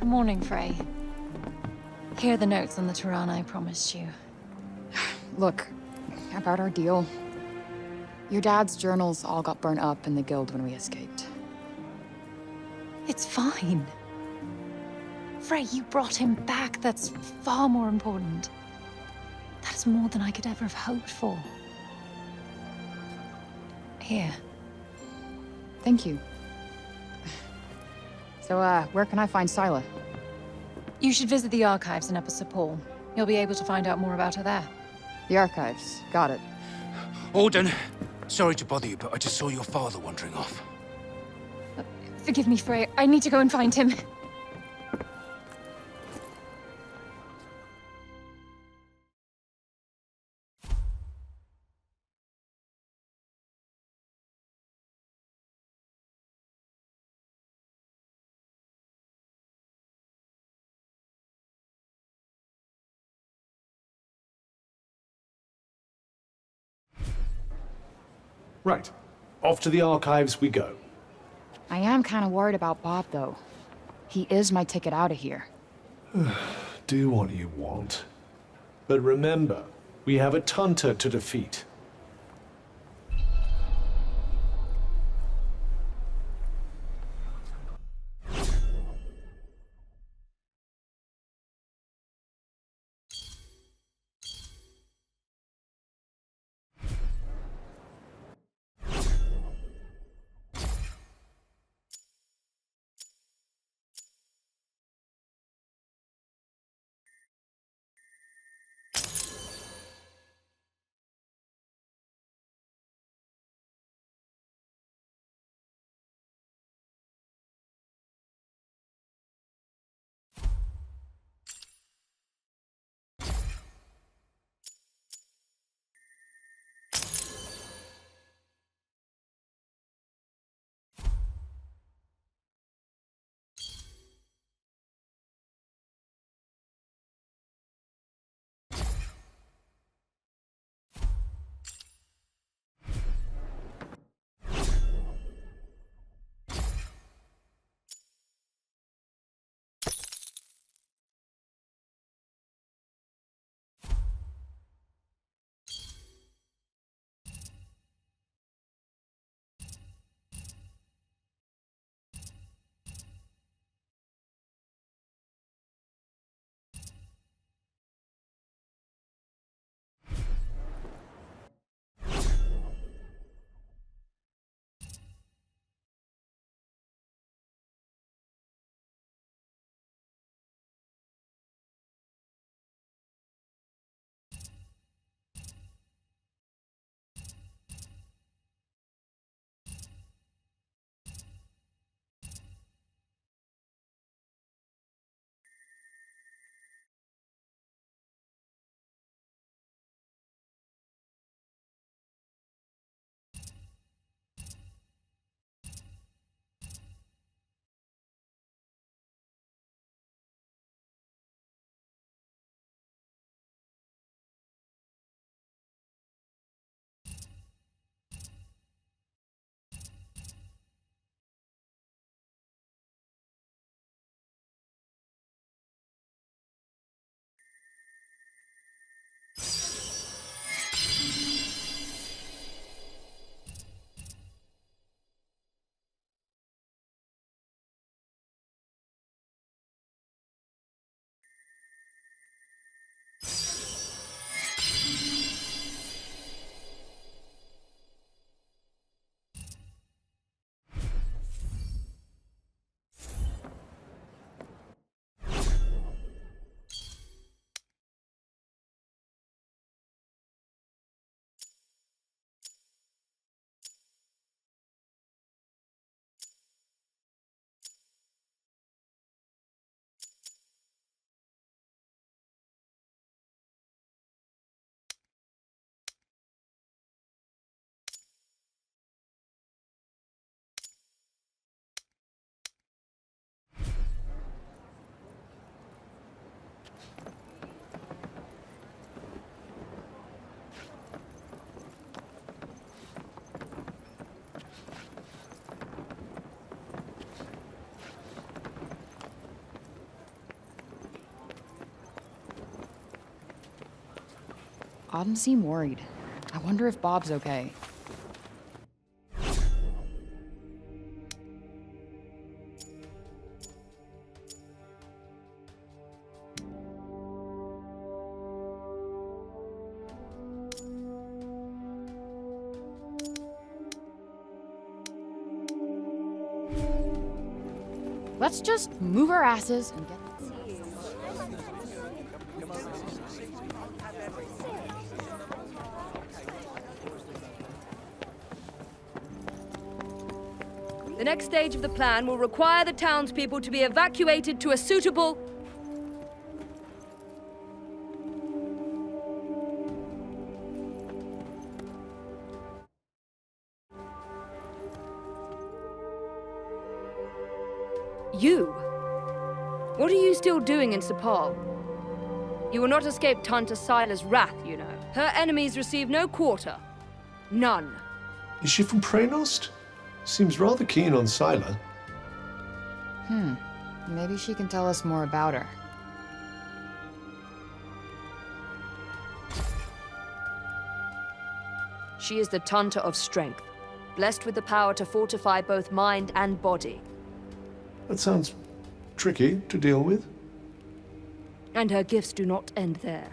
morning, Frey. Here are the notes on the Tirana I promised you. Look, about our deal. Your dad's journals all got burnt up in the guild when we escaped. It's fine. Frey, you brought him back. That's far more important. That is more than I could ever have hoped for. Here. Thank you. So, where can I find Scylla? You should visit the archives in Upper Paul. You'll be able to find out more about her there. The archives. Got it. Alden, sorry to bother you, but I just saw your father wandering off. Forgive me, Frey. I need to go and find him. Right. Off to the archives we go. I am kind of worried about Bob, though. He is my ticket out of here. Do what you want. But remember, we have a Tunter to defeat. Autumn seemed worried. I wonder if Bob's okay. Let's just move our asses and get... The next stage of the plan will require the townspeople to be evacuated to a suitable... You? What are you still doing in Sepal? You will not escape Tanta Sila's wrath, you know. Her enemies receive no quarter. None. Is she from Praenost? Seems rather keen on Sila. Maybe she can tell us more about her. She is the Tanta of strength, blessed with the power to fortify both mind and body. That sounds tricky to deal with. And her gifts do not end there.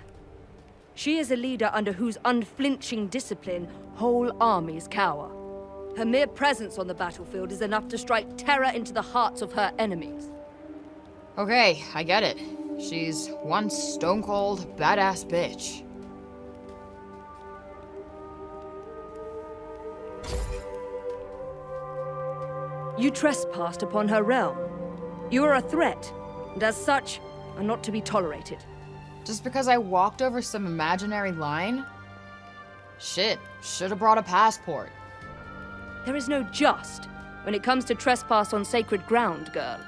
She is a leader under whose unflinching discipline whole armies cower. Her mere presence on the battlefield is enough to strike terror into the hearts of her enemies. Okay, I get it. She's one stone-cold, badass bitch. You trespassed upon her realm. You are a threat, and as such, are not to be tolerated. Just because I walked over some imaginary line? Shit, should've brought a passport. There is no just when it comes to trespass on sacred ground, girl.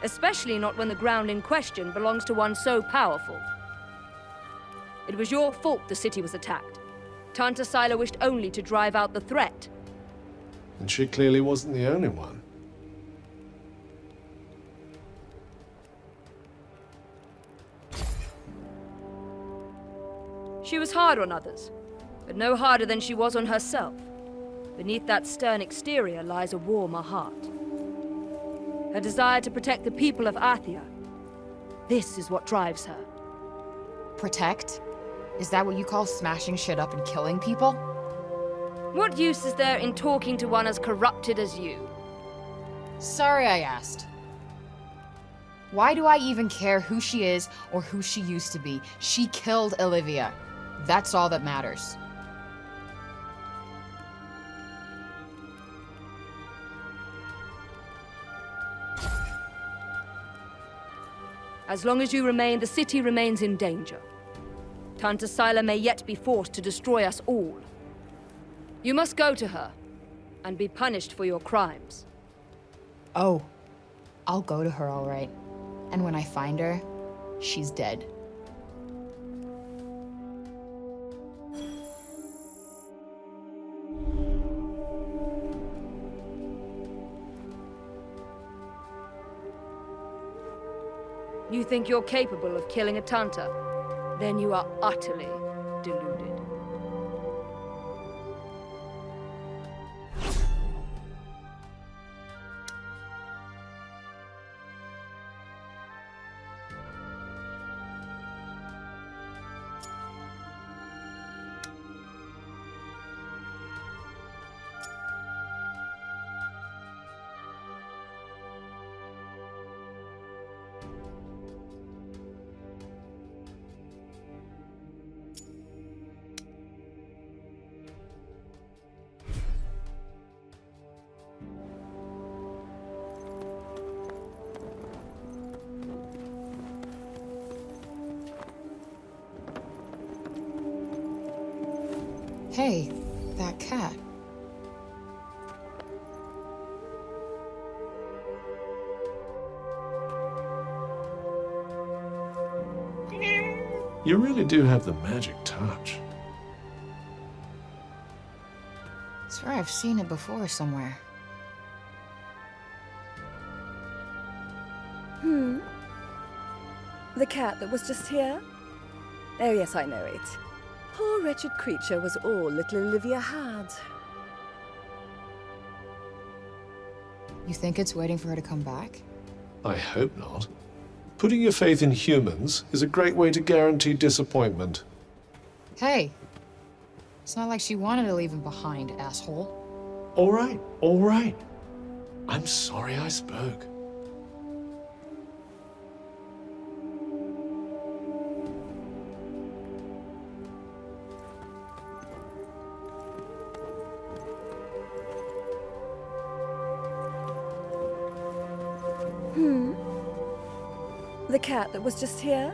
Especially not when the ground in question belongs to one so powerful. It was your fault the city was attacked. Tanta Sila wished only to drive out the threat. And she clearly wasn't the only one. She was hard on others, but no harder than she was on herself. Beneath that stern exterior lies a warmer heart. Her desire to protect the people of Athia. This is what drives her. Protect? Is that what you call smashing shit up and killing people? What use is there in talking to one as corrupted as you? Sorry I asked. Why do I even care who she is or who she used to be? She killed Olivia. That's all that matters. As long as you remain, the city remains in danger. Tanta Sila may yet be forced to destroy us all. You must go to her, and be punished for your crimes. Oh, I'll go to her all right. And when I find her, she's dead. You think you're capable of killing a Tanta? Then you are utterly deluded. Hey, that cat. You really do have the magic touch. I swear I've seen it before somewhere. The cat that was just here? Oh, yes, I know it. Poor wretched creature was all little Olivia had. You think it's waiting for her to come back? I hope not. Putting your faith in humans is a great way to guarantee disappointment. Hey, it's not like she wanted to leave him behind, asshole. All right, all right. I'm sorry I spoke. The cat that was just here?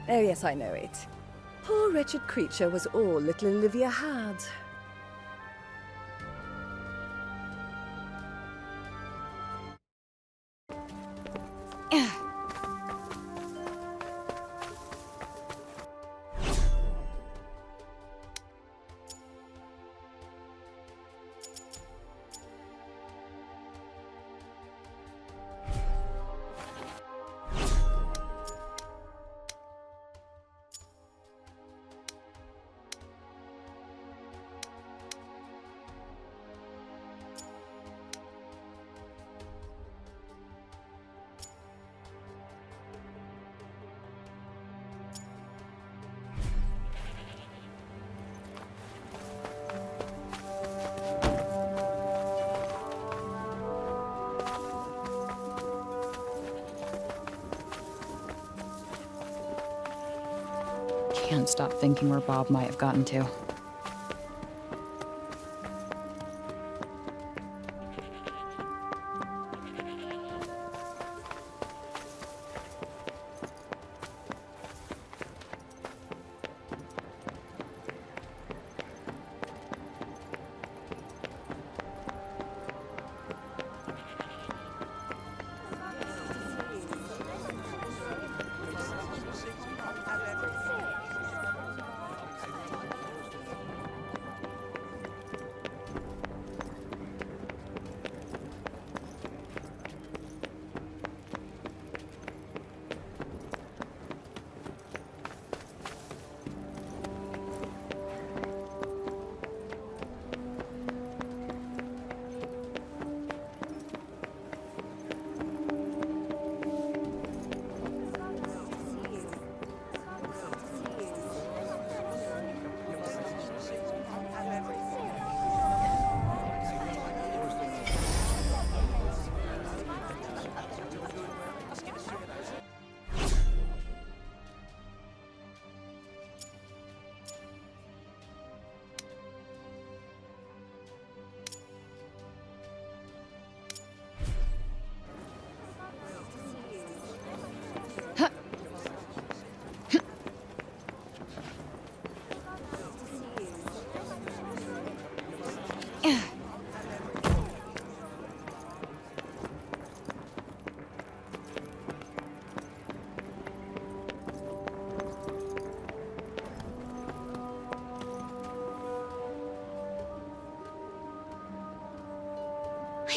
Oh, yes, I know it. Poor wretched creature was all little Olivia had. Can't stop thinking where Bob might have gotten to.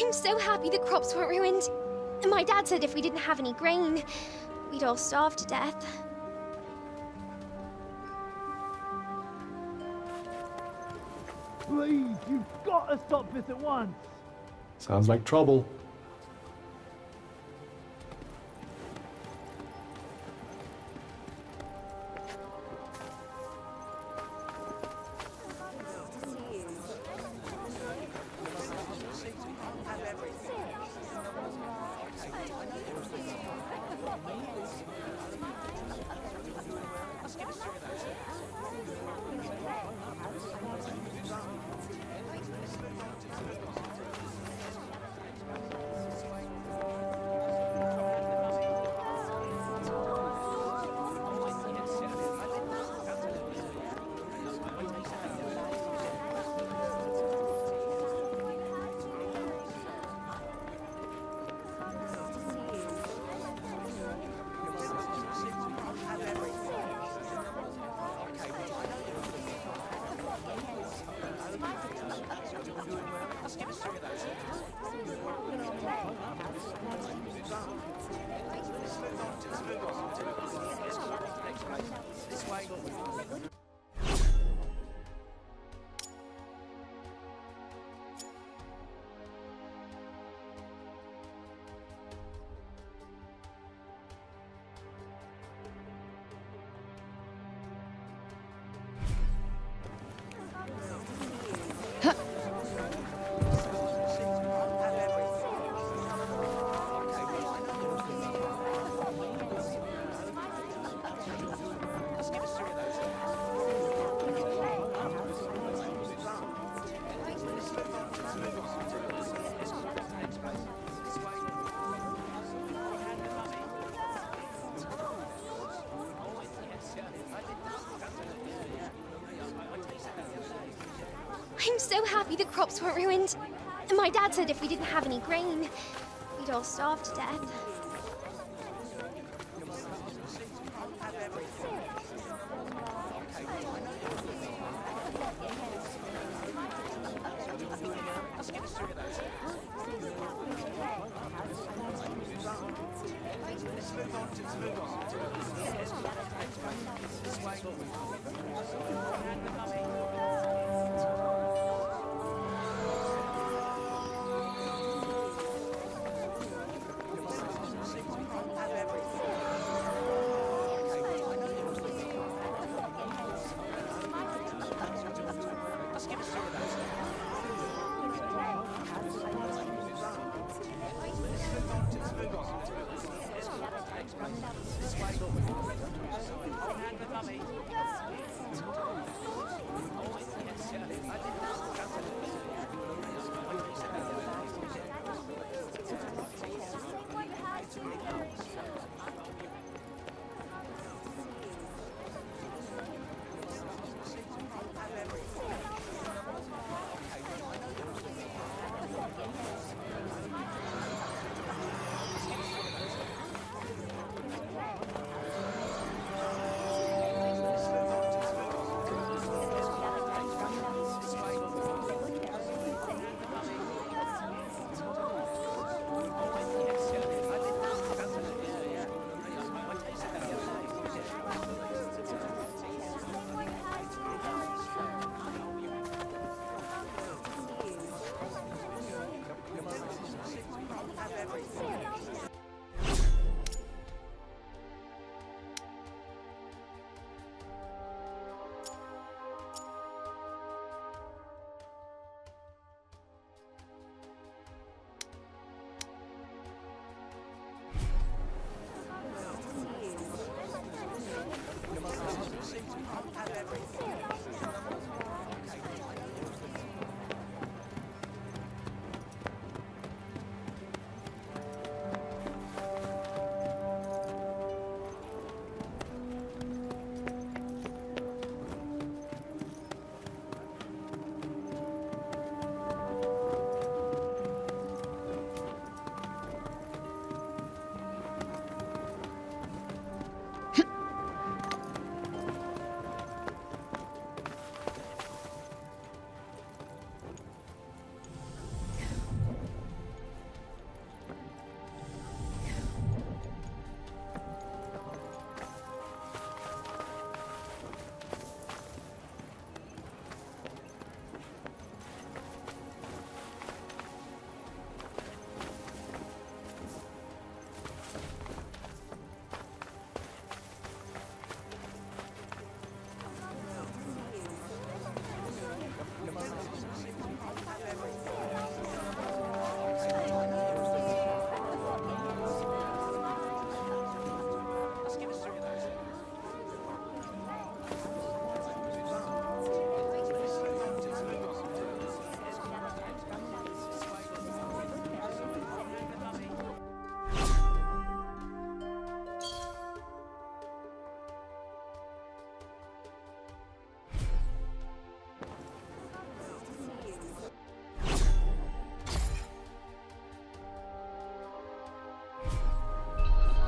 I'm so happy the crops weren't ruined. And my dad said if we didn't have any grain, we'd all starve to death. Please, you've got to stop this at once. Sounds like trouble. I'm so happy the crops weren't ruined. My dad said if we didn't have any grain, we'd all starve to death.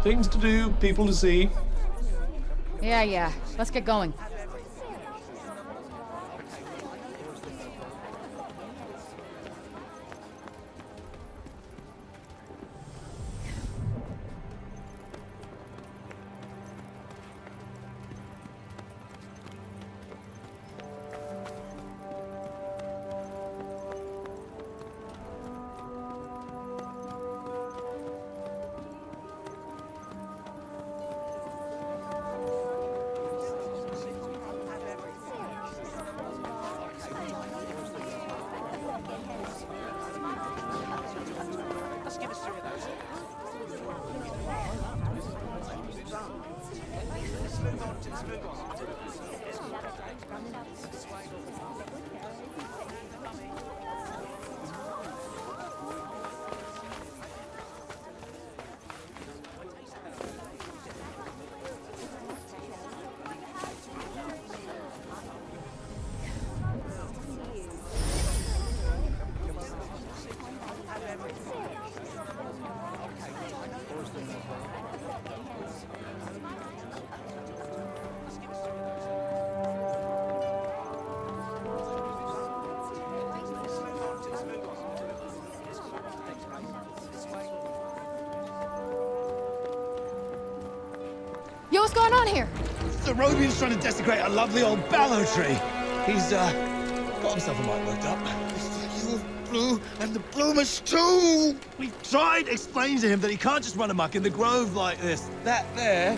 Things to do, people to see. Yeah. Let's get going. here? The Robian's trying to desecrate a lovely old ballow tree. He's, got himself a mite worked up. You blue and the bloomers too! We tried explaining to him that he can't just run amok in the grove like this. That there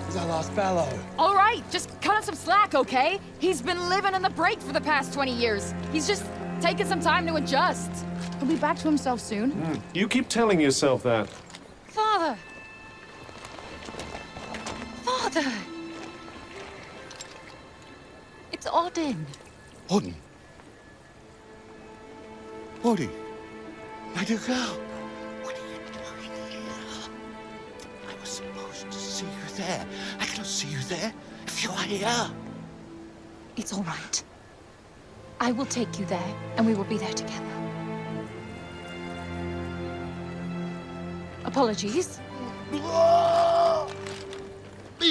is our last ballow. All right, just cut him some slack, okay? He's been living in the break for the past 20 years. He's just taking some time to adjust. He'll be back to himself soon. You keep telling yourself that. Father! Father! It's Odin. Odin. Odin. My dear girl. What are you doing here? I was supposed to see you there. I cannot see you there if you are here. It's all right. I will take you there, and we will be there together. Apologies. Be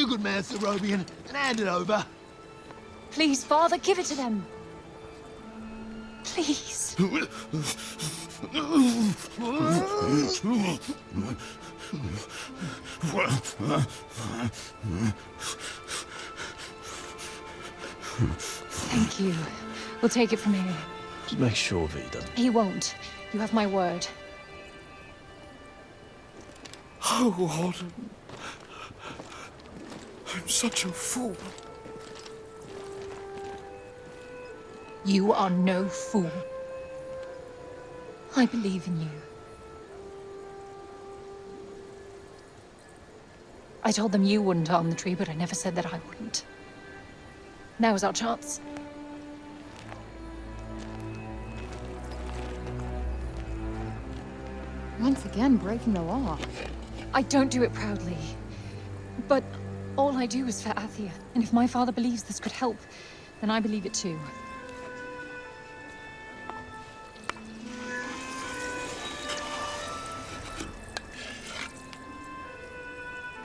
a good man, Sir Robian, and hand it over. Please, Father, give it to them. Please. Thank you. We'll take it from here. Just make sure that he doesn't. He won't. You have my word. Oh, Odin. I'm such a fool. You are no fool. I believe in you. I told them you wouldn't harm the tree, but I never said that I wouldn't. Now is our chance. Once again, breaking the law. I don't do it proudly. But all I do is for Athia. And if my father believes this could help, then I believe it too.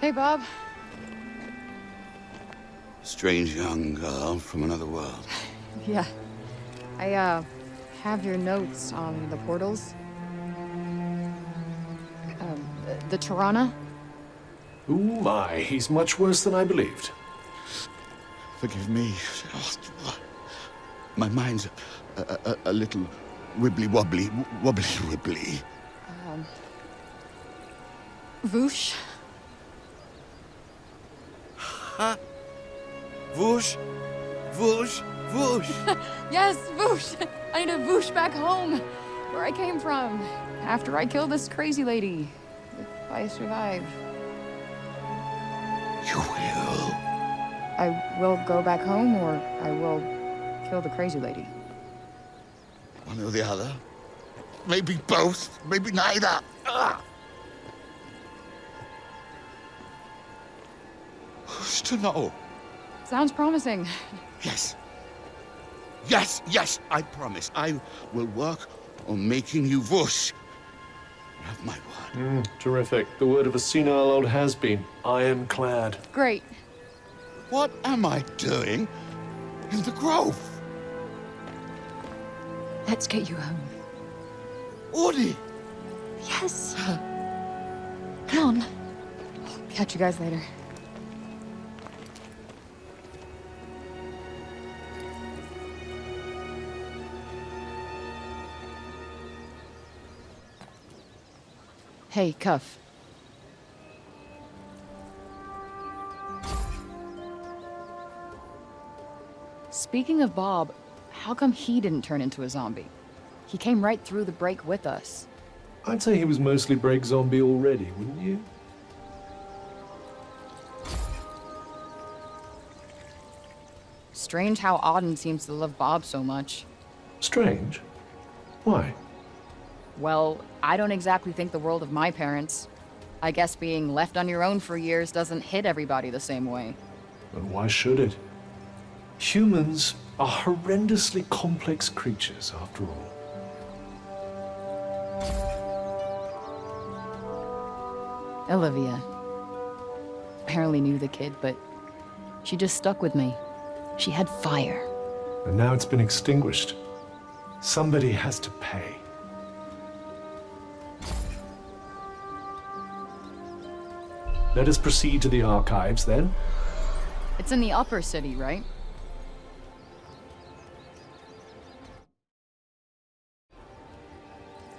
Hey, Bob. Strange young girl from another world. Yeah. I, have your notes on the portals. The Tirana? Ooh my, he's much worse than I believed. Forgive me. My mind's a little wibbly-wobbly. Wobbly-wibbly. Voosh? Huh? Whoosh, whoosh, whoosh. Yes, Voosh! I need to Voosh back home, where I came from, after I killed this crazy lady. If I survive. You will. I will go back home, or I will kill the crazy lady. One or the other. Maybe both, maybe neither. Ugh. Who's to know? Sounds promising. Yes. Yes, yes, I promise. I will work on making you whoosh. You have my word. Terrific. The word of a senile old has-been. Ironclad. Great. What am I doing in the grove? Let's get you home. Audie! Yes. Come on. Catch you guys later. Hey, Cuff. Speaking of Bob, how come he didn't turn into a zombie? He came right through the break with us. I'd say he was mostly break zombie already, wouldn't you? Strange how Auden seems to love Bob so much. Strange. Why? Well, I don't exactly think the world of my parents. I guess being left on your own for years doesn't hit everybody the same way. But why should it? Humans are horrendously complex creatures, after all. Olivia. Apparently knew the kid, but she just stuck with me. She had fire. And now it's been extinguished. Somebody has to pay. Let us proceed to the archives, then. It's in the upper city, right?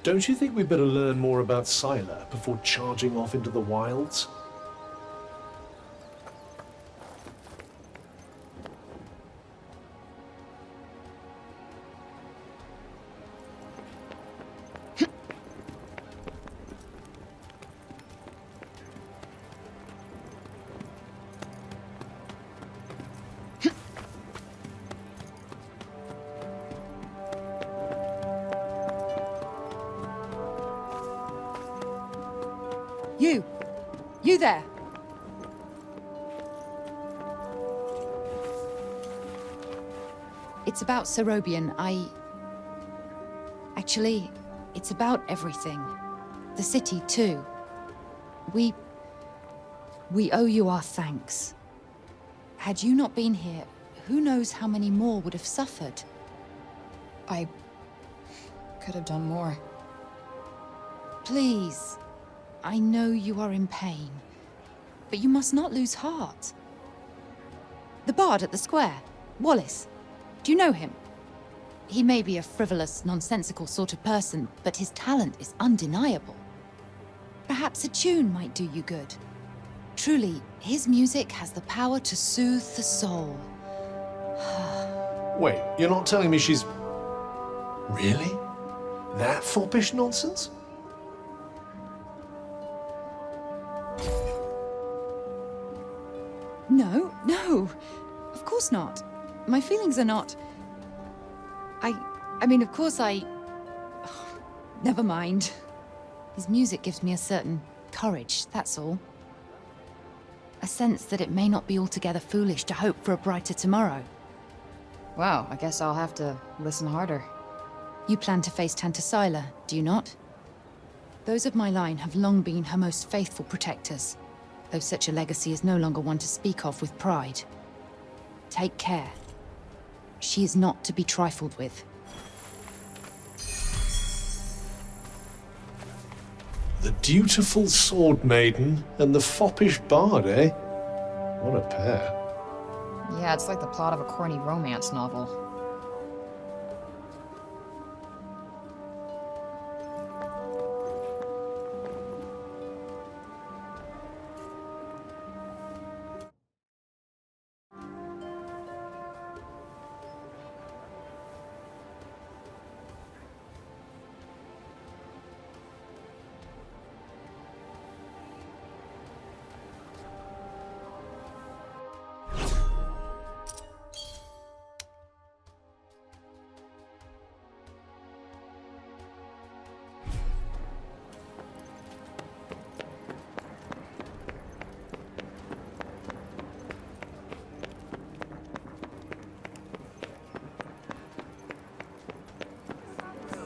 Don't you think we'd better learn more about Scylla before charging off into the wilds? You there! It's about Serobian. Actually, it's about everything. The city, too. We owe you our thanks. Had you not been here, who knows how many more would have suffered? I could have done more. Please. I know you are in pain, but you must not lose heart. The bard at the square, Wallace. Do you know him? He may be a frivolous, nonsensical sort of person, but his talent is undeniable. Perhaps a tune might do you good. Truly, his music has the power to soothe the soul. Wait, you're not telling me she's... Really? That foppish nonsense? No, of course not. My feelings are not... I mean, of course never mind. His music gives me a certain courage, that's all. A sense that it may not be altogether foolish to hope for a brighter tomorrow. Wow, I guess I'll have to listen harder. You plan to face Tanta Scylla, do you not? Those of my line have long been her most faithful protectors, though such a legacy is no longer one to speak of with pride. Take care. She is not to be trifled with. The dutiful sword maiden and the foppish bard, eh? What a pair. Yeah, it's like the plot of a corny romance novel.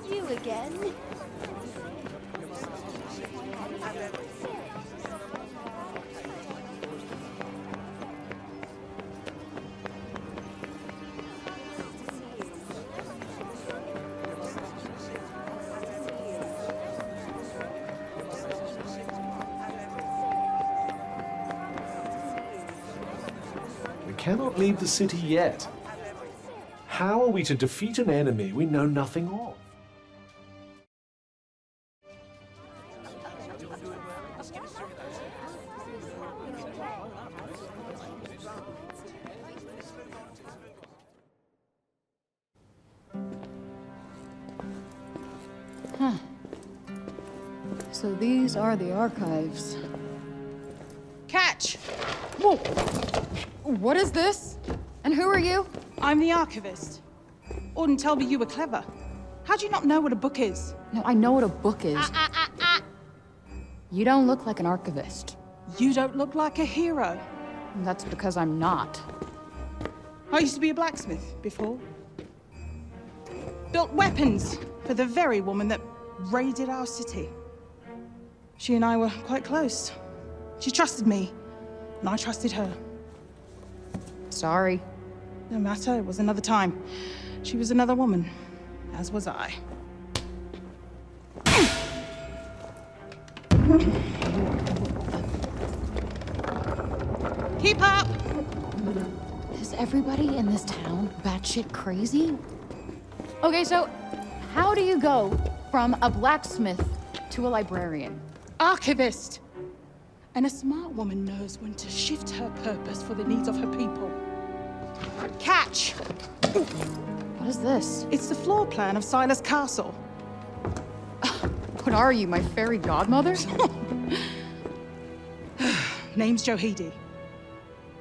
You again? We cannot leave the city yet. How are we to defeat an enemy we know nothing of? Huh. So these are the archives. Catch! Whoa! What is this? And who are you? I'm the archivist. Auden told me you were clever. How do you not know what a book is? No, I know what a book is. You don't look like an archivist. You don't look like a hero. That's because I'm not. I used to be a blacksmith before. Built weapons for the very woman that raided our city. She and I were quite close. She trusted me, and I trusted her. Sorry. No matter, it was another time. She was another woman, as was I. Keep up! Is everybody in this town batshit crazy? Okay, so how do you go from a blacksmith to a librarian? Archivist! And a smart woman knows when to shift her purpose for the needs of her people. Catch! What is this? It's the floor plan of Silas Castle. What are you, my fairy godmother? Name's Johidi.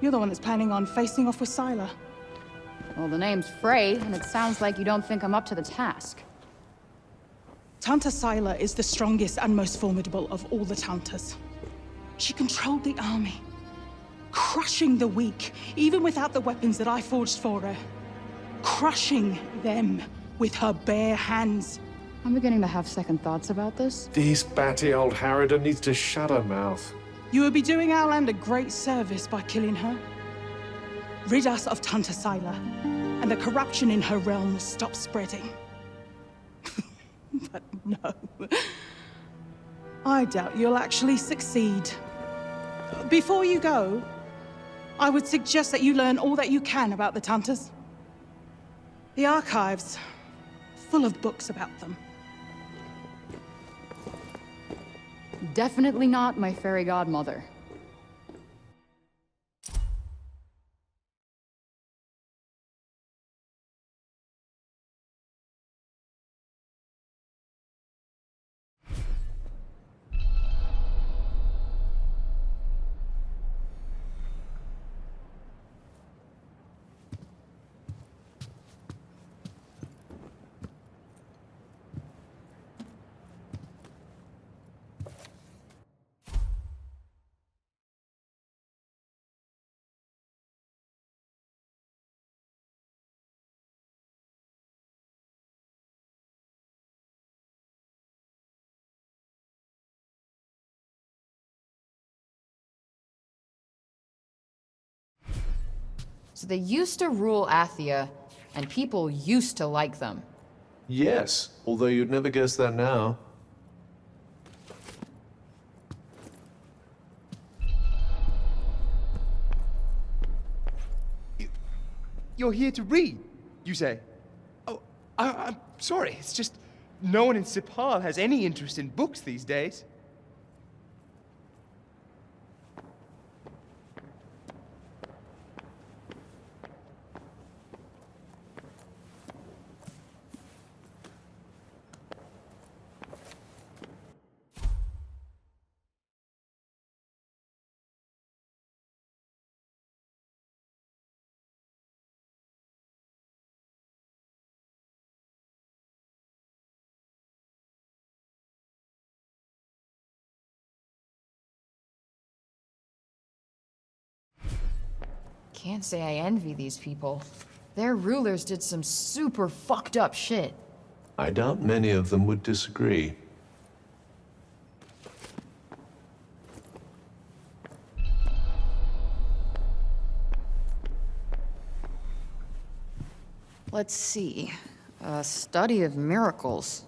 You're the one that's planning on facing off with Sila. Well, the name's Frey, and it sounds like you don't think I'm up to the task. Tanta Sila is the strongest and most formidable of all the Tantas. She controlled the army, crushing the weak, even without the weapons that I forged for her. Crushing them with her bare hands. I'm beginning to have second thoughts about this. This batty old harridan needs to shut her mouth. You would be doing our land a great service by killing her. Rid us of Tanta Sila, and the corruption in her realm will stop spreading. But no. I doubt you'll actually succeed. Before you go, I would suggest that you learn all that you can about the Tantas. The archives, full of books about them. Definitely not my fairy godmother. So they used to rule Athia, and people used to like them. Yes, although you'd never guess that now. You're here to read, you say? Oh, I'm sorry, it's just no one in Sipal has any interest in books these days. Can't say I envy these people. Their rulers did some super fucked up shit. I doubt many of them would disagree. Let's see. A study of miracles.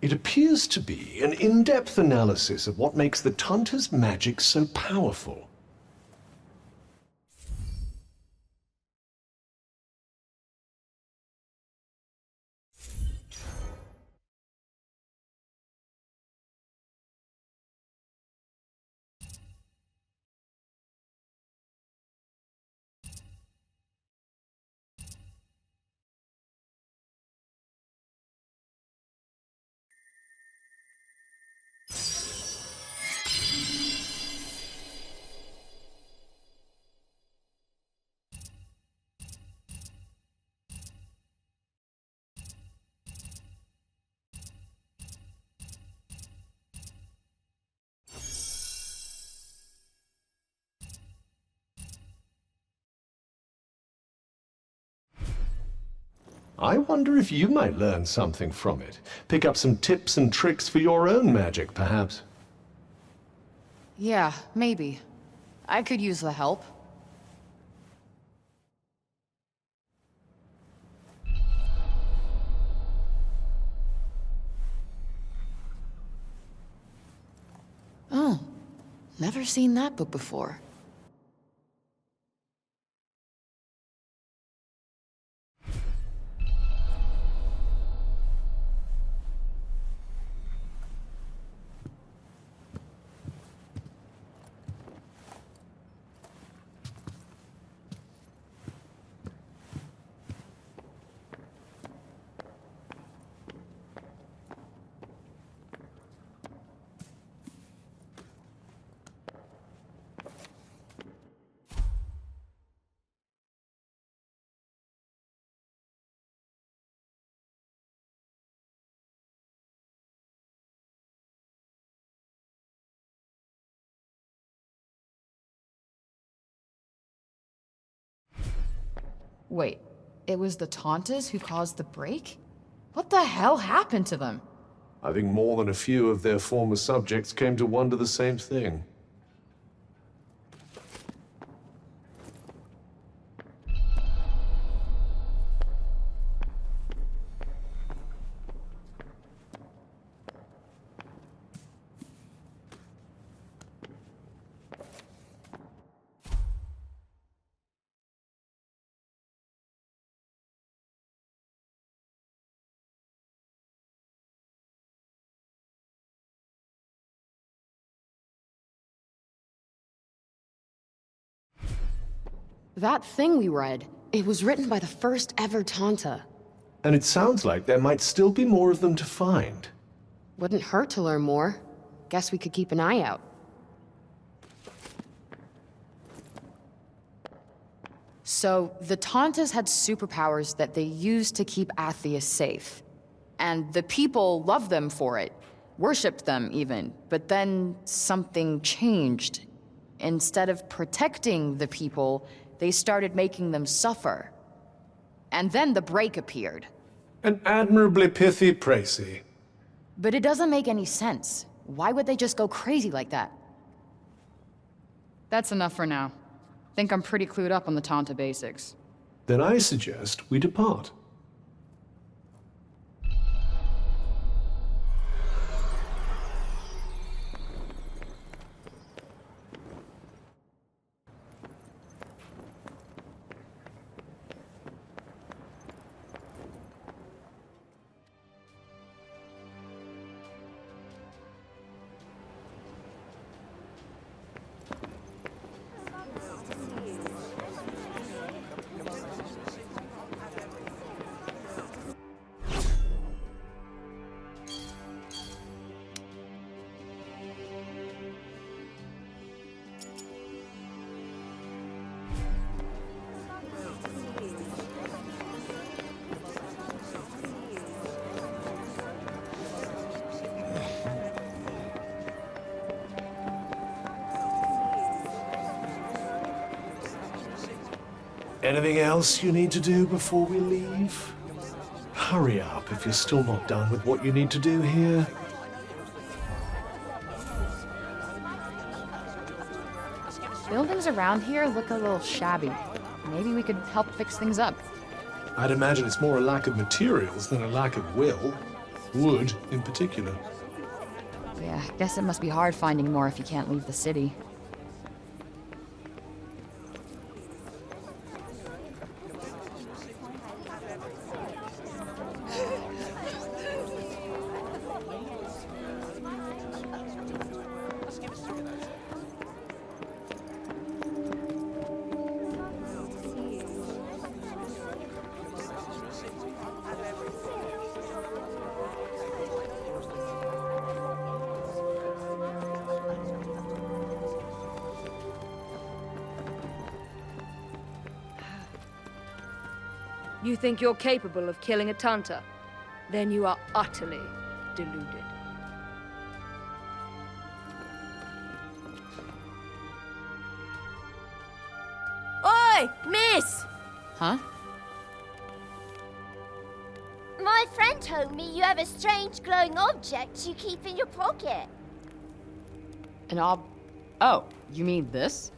It appears to be an in-depth analysis of what makes the Tanta's magic so powerful. I wonder if you might learn something from it. Pick up some tips and tricks for your own magic, perhaps. Yeah, maybe. I could use the help. Oh, never seen that book before. Wait, it was the Tantas who caused the break? What the hell happened to them? I think more than a few of their former subjects came to wonder the same thing. That thing we read, it was written by the first ever Tanta. And it sounds like there might still be more of them to find. Wouldn't hurt to learn more. Guess we could keep an eye out. So, the Tantas had superpowers that they used to keep Athia safe. And the people loved them for it. Worshipped them, even. But then something changed. Instead of protecting the people, they started making them suffer. And then the break appeared. An admirably pithy précis. But it doesn't make any sense. Why would they just go crazy like that? That's enough for now. Think I'm pretty clued up on the Tanta basics. Then I suggest we depart. Anything else you need to do before we leave? Hurry up if you're still not done with what you need to do here. Buildings around here look a little shabby. Maybe we could help fix things up. I'd imagine it's more a lack of materials than a lack of will. Wood, in particular. Yeah, guess it must be hard finding more if you can't leave the city. You think you're capable of killing a Tanta? Then you are utterly deluded. Oi, miss! Huh? My friend told me you have a strange glowing object you keep in your pocket. An Oh, you mean this?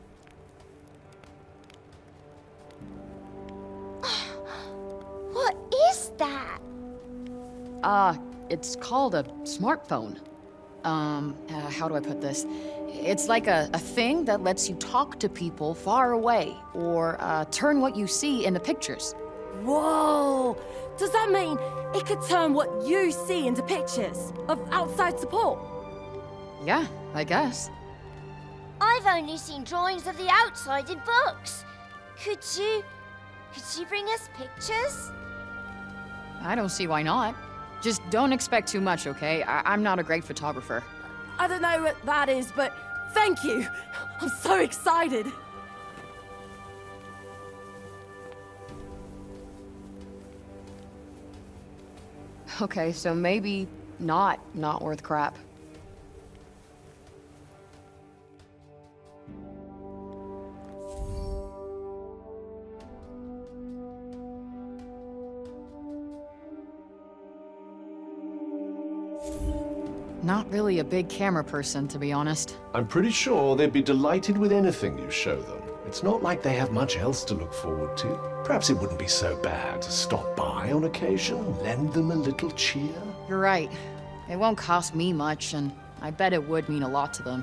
What is that? It's called a smartphone. How do I put this? It's like a thing that lets you talk to people far away, or turn what you see into pictures. Whoa! Does that mean it could turn what you see into pictures of outside support? Yeah, I guess. I've only seen drawings of the outside in books. Could you bring us pictures? I don't see why not. Just don't expect too much, okay? I'm not a great photographer. I don't know what that is, but thank you. I'm so excited. Okay, so maybe not worth crap. not really a big camera person, to be honest. I'm pretty sure they'd be delighted with anything you show them. It's not like they have much else to look forward to. Perhaps it wouldn't be so bad to stop by on occasion, lend them a little cheer. You're right. It won't cost me much, and I bet it would mean a lot to them.